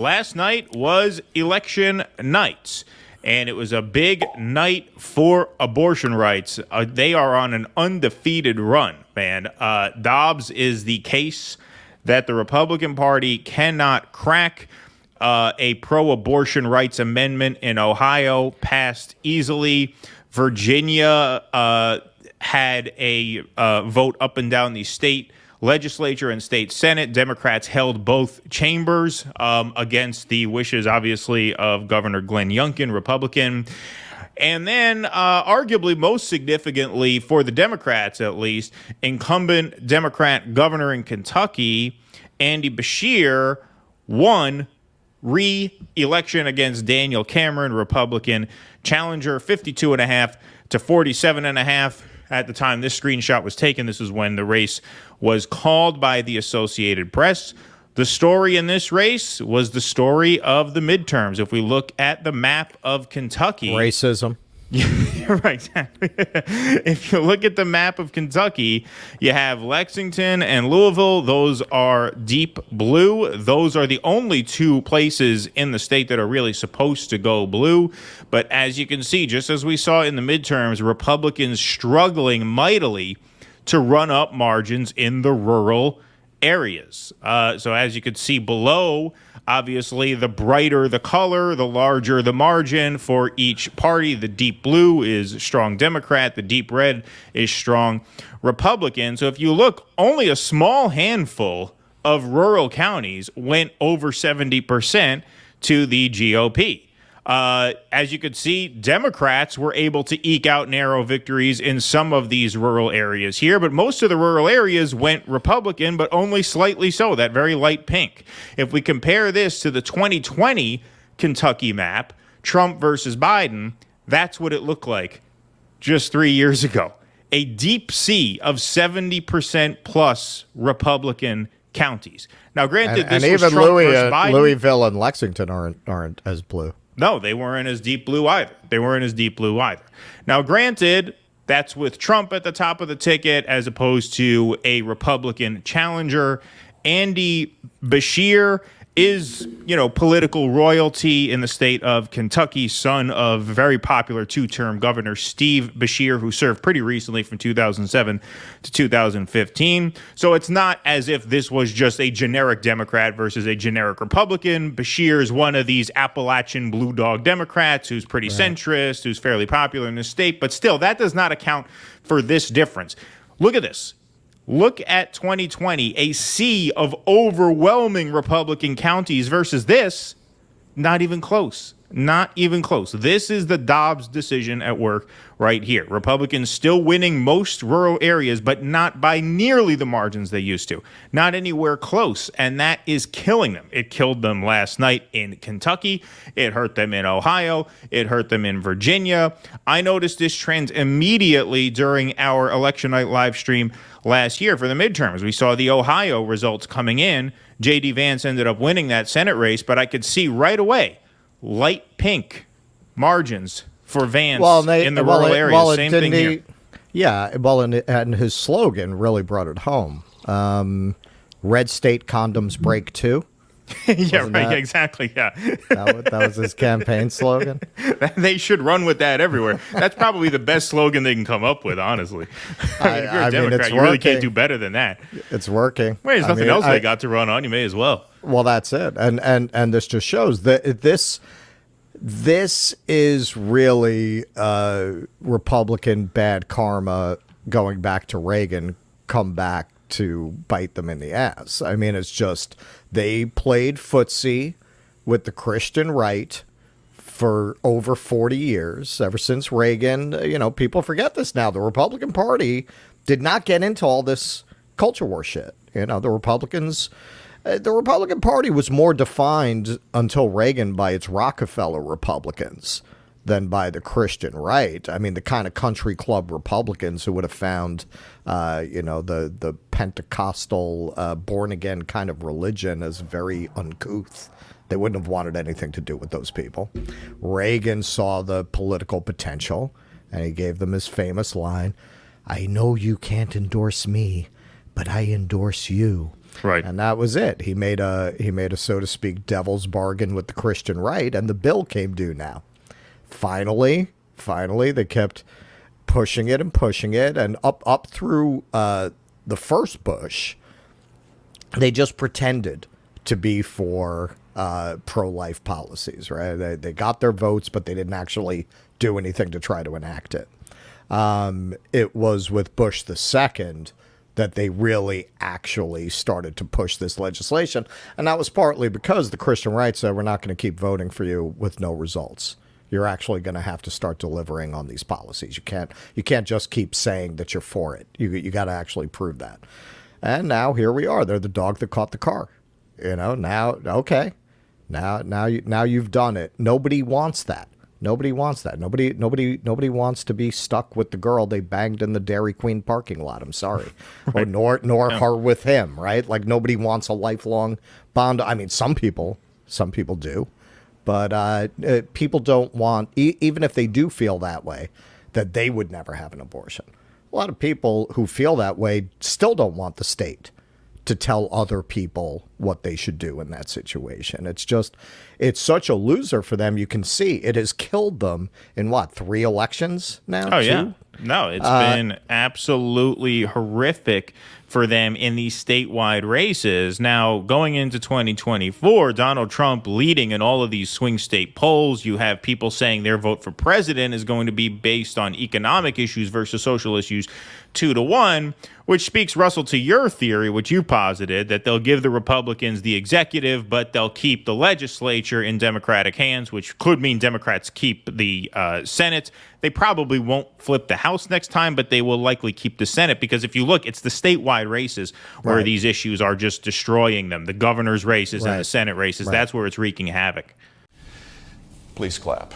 Last night was election night, and it was a big night for abortion rights. They are on an undefeated run, man. Dobbs is the case that the Republican Party cannot crack. A pro-abortion rights amendment in Ohio passed easily. Virginia had a vote up and down the state legislature and state senate. Democrats held both chambers against the wishes, obviously, of Governor Glenn Youngkin, Republican. And then, arguably most significantly for the Democrats, at least, incumbent Democrat governor in Kentucky, Andy Beshear, won re-election against Daniel Cameron, Republican challenger, 52.5 to 47.5. At the time this screenshot was taken, this is when the race was called by the Associated Press. The story in this race was the story of the midterms. If we look at the map of Kentucky... Racism. You're right, exactly. If you look at the map of Kentucky, you have Lexington and Louisville. Those are deep blue. Those are the only two places in the state that are really supposed to go blue. But as you can see, just as we saw in the midterms, Republicans struggling mightily to run up margins in the rural areas. So as you can see below, obviously, the brighter the color, the larger the margin for each party. The deep blue is strong Democrat. The deep red is strong Republican. So if you look, only a small handful of rural counties went over 70% to the GOP. As you could see, Democrats were able to eke out narrow victories in some of these rural areas here, but most of the rural areas went Republican, but only slightly so, that very light pink. If we compare this to the 2020 Kentucky map, Trump versus Biden, that's what it looked like just 3 years ago. A deep sea of 70% plus Republican counties. Now, granted, this was even Trump versus Biden. Louisville and Lexington aren't as blue. No, they weren't as deep blue either. Now, granted, that's with Trump at the top of the ticket as opposed to a Republican challenger. Andy Beshear is, political royalty in the state of Kentucky, son of very popular two-term governor Steve Beshear, who served pretty recently from 2007 to 2015. So it's not as if this was just a generic Democrat versus a generic Republican. Beshear is one of these Appalachian blue dog Democrats who's pretty centrist, who's fairly popular in the state. But still, that does not account for this difference. Look at this. Look at 2020, a sea of overwhelming Republican counties versus this, not even close. Not even close. This is the Dobbs decision at work right here. Republicans still winning most rural areas, but not by nearly the margins they used to. Not anywhere close, and that is killing them. It killed them last night in Kentucky. It hurt them in Ohio. It hurt them in Virginia. I noticed this trend immediately during our election night live stream last year for the midterms. We saw the Ohio results coming in. J.D. Vance ended up winning that Senate race, but I could see right away light pink margins for Vance in the rural areas. Same thing here. Yeah, and his slogan really brought it home. Red state condoms break too. Yeah, right. Exactly. Yeah, that was his campaign slogan. They should run with that everywhere. That's probably the best slogan they can come up with, honestly. If you're a Democrat, you really can't do better than that. It's working. Well, there's nothing else they got to run on. You may as well. Well, that's it. And this just shows that this is really Republican bad karma going back to Reagan come back to bite them in the ass. I mean, it's just they played footsie with the Christian right for over 40 years, ever since Reagan. People forget this now. The Republican Party did not get into all this culture war shit. The Republican Party was more defined until Reagan by its Rockefeller Republicans than by the Christian right. I mean, the kind of country club Republicans who would have found, the Pentecostal born again kind of religion as very uncouth. They wouldn't have wanted anything to do with those people. Reagan saw the political potential, and he gave them his famous line, "I know you can't endorse me, but I endorse you." Right. And that was it. He made a so to speak devil's bargain with the Christian right, and the bill came due now. Finally, they kept pushing it, and up through the first Bush, they just pretended to be for pro-life policies, right? They got their votes, but they didn't actually do anything to try to enact it. It was with Bush the second that they really actually started to push this legislation. And that was partly because the Christian right said, we're not going to keep voting for you with no results. You're actually going to have to start delivering on these policies. You can't just keep saying that you're for it. You got to actually prove that. And now here we are. They're the dog that caught the car. Now, okay. Now you've done it. Nobody wants that. Nobody wants that. Nobody wants to be stuck with the girl they banged in the Dairy Queen parking lot. I'm sorry. Right. Or nor her with him, right? Like nobody wants a lifelong bond. I mean, some people do, but people don't want, even if they do feel that way, that they would never have an abortion. A lot of people who feel that way still don't want the state to tell other people what they should do in that situation. It's such a loser for them. You can see it has killed them in 3 elections now? Oh, yeah. No, it's been absolutely horrific for them in these statewide races. Now, going into 2024, Donald Trump leading in all of these swing state polls. You have people saying their vote for president is going to be based on economic issues versus social issues 2-1, which speaks, Russell, to your theory, which you posited, that they'll give the Republicans the executive, but they'll keep the legislature in Democratic hands, which could mean Democrats keep the Senate. They probably won't flip the House next time, but they will likely keep the Senate, because if you look, it's the statewide races where these issues are just destroying them. The governor's races and the Senate races, that's where it's wreaking havoc. Please clap.